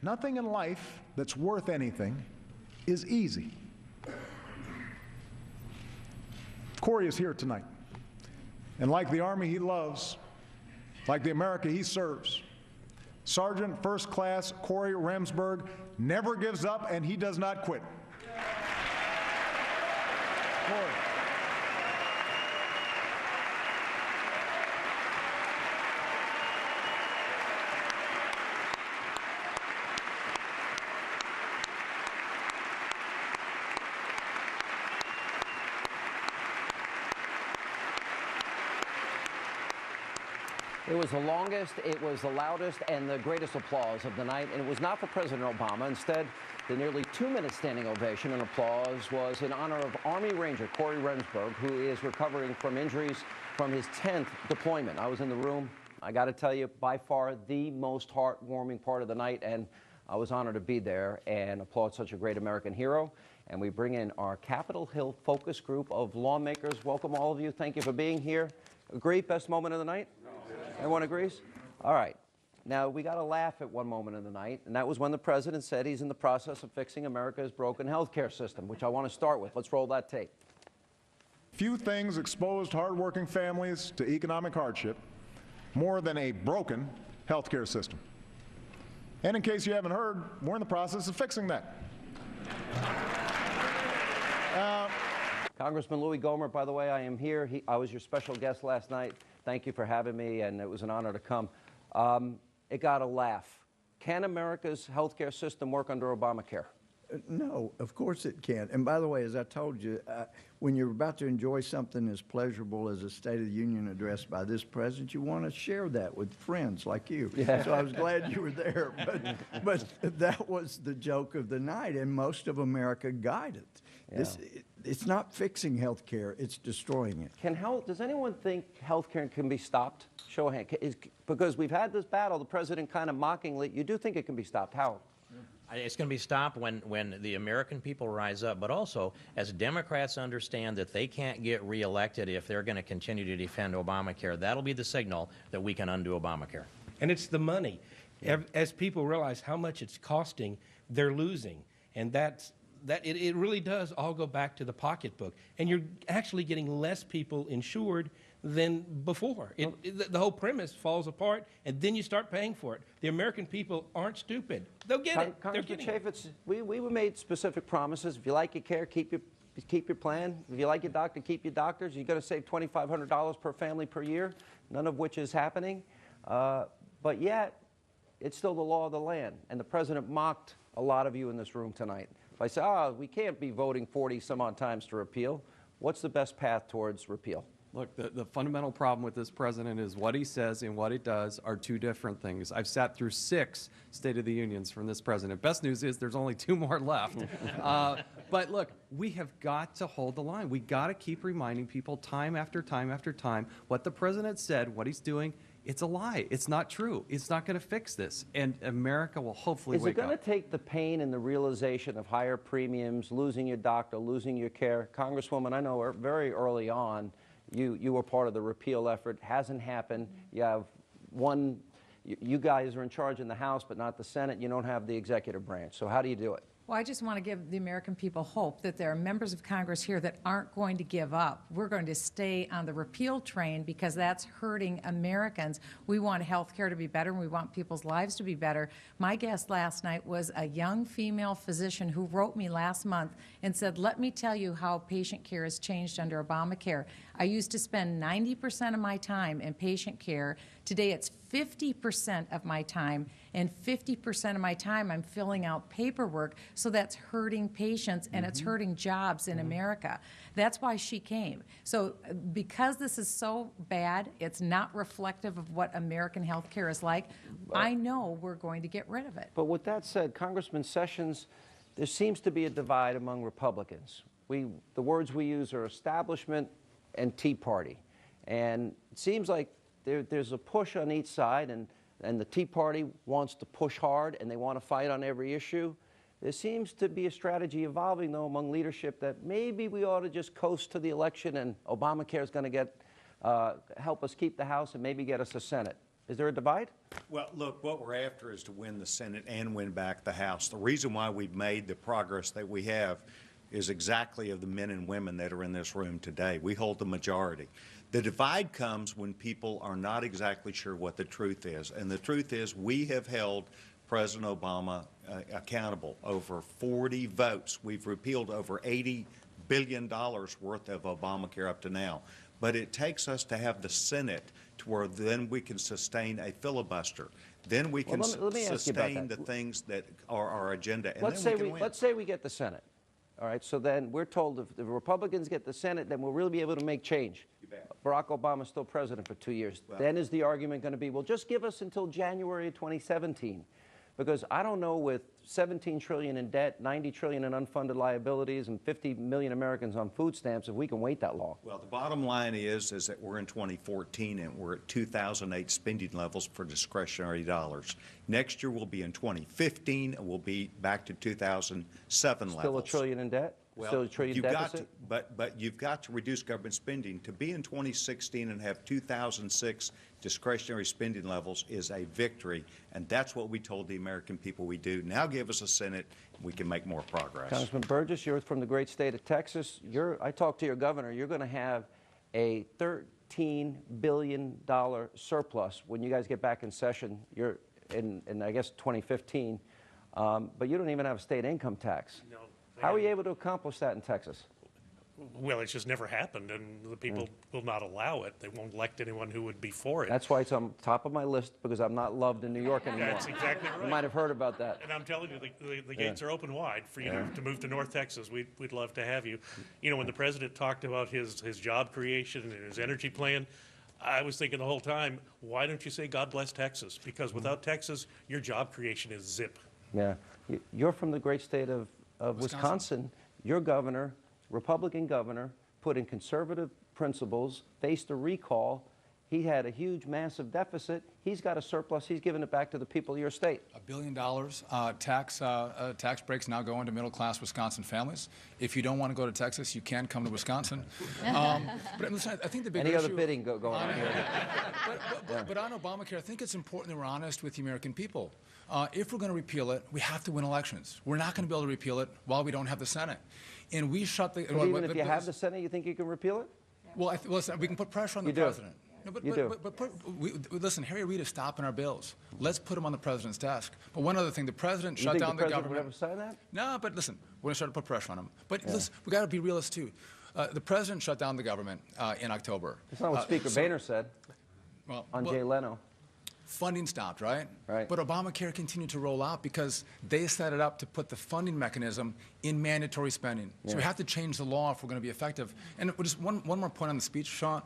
Nothing in life that's worth anything is easy. Corey is here tonight. And like the Army he loves, like the America he serves, Sergeant First Class Corey Remsburg never gives up, and he does not quit. Corey. It was the longest, it was the loudest, and the greatest applause of the night, and it was not for President Obama. Instead, the nearly 2-minute standing ovation and applause was in honor of Army Ranger Corey Remsburg, who is recovering from injuries from his 10th deployment. I was in the room. I got to tell you, by far the most heartwarming part of the night, and I was honored to be there and applaud such a great American hero. And we bring in our Capitol Hill focus group of lawmakers. Welcome, all of you. Thank you for being here. Agree? Best moment of the night? Everyone agrees? All right. Now, we got to laugh at one moment of the night, and that was when the president said he's in the process of fixing America's broken health care system, which I want to start with. Let's roll that tape. Few things exposed hardworking families to economic hardship more than a broken health care system. And in case you haven't heard, we're in the process of fixing that. Congressman Louis Gohmert, by the way, I am here. I was your special guest last night. Thank you for having me, and it was an honor to come. It got a laugh. Can America's health care system work under Obamacare? No, of course it can't. And by the way, as I told you, when you're about to enjoy something as pleasurable as a State of the Union address by this president, you want to share that with friends like you. Yeah. So I was glad you were there. But that was the joke of the night, and most of America got it. Yeah. It's not fixing health care, it's destroying it. Does anyone think health care can be stopped? Show a hand. Because we've had this battle, the president kind of mockingly, you do think it can be stopped. How? It's going to be stopped when the American people rise up, but also as Democrats understand that they can't get reelected if they're going to continue to defend Obamacare. That'll be the signal that we can undo Obamacare. And it's the money. As people realize how much it's costing, they're losing. And it really does all go back to the pocketbook. And you're actually getting less people insured than before. The whole premise falls apart, and then you start paying for it. The American people aren't stupid. They'll get it. Congressman Chaffetz, we made specific promises. If you like your care, keep your plan. If you like your doctor, keep your doctors. You're going to save $2,500 per family per year, none of which is happening. But yet, it's still the law of the land. And the president mocked a lot of you in this room tonight. If I say, we can't be voting 40-some-odd times to repeal, what's the best path towards repeal? Look, the fundamental problem with this president is what he says and what he does are two different things. I've sat through 6 State of the Unions from this president. Best news is there's only 2 more left. But look, we have got to hold the line. We got to keep reminding people time after time after time what the president said, what he's doing. It's a lie. It's not true. It's not going to fix this. And America will hopefully wake up. Is it going to take the pain and the realization of higher premiums, losing your doctor, losing your care? Congresswoman, I know very early on, you were part of the repeal effort. Hasn't happened. You have you guys are in charge in the House, but not the Senate. You don't have the executive branch. So how do you do it? Well, I just want to give the American people hope that there are members of Congress here that aren't going to give up. We're going to stay on the repeal train because that's hurting Americans. We want health care to be better, and we want people's lives to be better. My guest last night was a young female physician who wrote me last month and said, let me tell you how patient care has changed under Obamacare. I used to spend 90% of my time in patient care. Today it's 50% of my time, and 50% of my time I'm filling out paperwork, so that's hurting patients and it's hurting jobs in America. That's why she came. So because this is so bad, it's not reflective of what American health care is like, I know we're going to get rid of it. But with that said, Congressman Sessions, there seems to be a divide among Republicans. The words we use are establishment and Tea Party. And it seems like there's a push on each side, and the Tea Party wants to push hard, and they want to fight on every issue. There seems to be a strategy evolving, though, among leadership that maybe we ought to just coast to the election, and Obamacare is going to help us keep the House and maybe get us a Senate. Is there a divide? Well, look, what we're after is to win the Senate and win back the House. The reason why we've made the progress that we have is exactly of the men and women that are in this room today. We hold the majority. The divide comes when people are not exactly sure what the truth is. And the truth is we have held President Obama accountable. Over 40 votes. We've repealed over $80 billion worth of Obamacare up to now. But it takes us to have the Senate to where then we can sustain a filibuster. Then we can let me ask you about sustain that. the things that are our agenda, and Let's then say we can win. let's say we get the Senate. All right, so then we're told if the Republicans get the Senate, then we'll really be able to make change. You bet. Barack Obama's still president for 2 years. Then is the argument going to be, well, just give us until January 2017? Because I don't know, with $17 trillion in debt, $90 trillion in unfunded liabilities, and 50 million Americans on food stamps, if we can wait that long. Well, the bottom line is that we're in 2014 and we're at 2008 spending levels for discretionary dollars. Next year we'll be in 2015 and we'll be back to 2007 levels. Still $1 trillion in debt? Well, Still $1 trillion you've deficit? but you've got to reduce government spending. To be in 2016 and have 2006 discretionary spending levels is a victory, and that's what we told the American people we do. Now give us a Senate, and we can make more progress. Congressman Burgess, you're from the great state of Texas. I talked to your governor. You're going to have a $13 billion surplus when you guys get back in session. You're in I guess, 2015. But you don't even have a state income tax. No. How are you able to accomplish that in Texas? Well, it's just never happened, and the people will not allow it. They won't elect anyone who would be for it. That's why it's on top of my list, because I'm not loved in New York anymore. That's exactly right. You might have heard about that. And I'm telling you, the gates are open wide for you to move to North Texas. We'd love to have you. You know, when the president talked about his job creation and his energy plan, I was thinking the whole time, why don't you say God bless Texas? Because without Texas, your job creation is zip. Yeah. You're from the great state of Wisconsin. Your governor, Republican governor, put in conservative principles, faced a recall. He had a huge, massive deficit. He's got a surplus. He's giving it back to the people of your state. $1 billion tax breaks now going to middle-class Wisconsin families. If you don't want to go to Texas, you can come to Wisconsin. But listen, I think the big Any issue, other bidding going on here? but on Obamacare, I think it's important that we're honest with the American people. If we're going to repeal it, we have to win elections. We're not going to be able to repeal it while we don't have the Senate. And we shut the... But even if you have the Senate, you think you can repeal it? Well, listen, we can put pressure on the president. No, listen, Harry Reid is stopping our bills. Let's put them on the president's desk. But one other thing, the president shut down the government. Would ever sign that? No, but listen, we're going to start to put pressure on him. But listen, we got to be realists too. The president shut down the government in October. That's not what Speaker Boehner said on Jay Leno. Funding stopped, right? Right. But Obamacare continued to roll out because they set it up to put the funding mechanism in mandatory spending. So we have to change the law if we're going to be effective. And just one more point on the speech, Sean.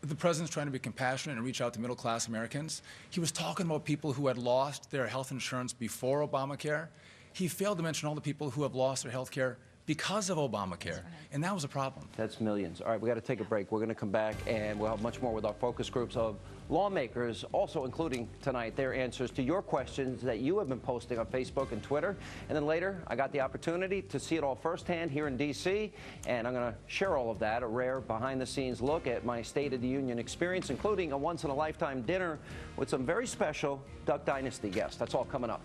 The president's trying to be compassionate and reach out to middle-class Americans. He was talking about people who had lost their health insurance before Obamacare. He failed to mention all the people who have lost their health care because of Obamacare, and that was a problem. That's millions. All right, we got to take a break. We're going to come back, and we'll have much more with our focus groups of lawmakers, also including tonight their answers to your questions that you have been posting on Facebook and Twitter. And then later, I got the opportunity to see it all firsthand here in D.C., and I'm going to share all of that, a rare behind-the-scenes look at my State of the Union experience, including a once-in-a-lifetime dinner with some very special Duck Dynasty guests. That's all coming up.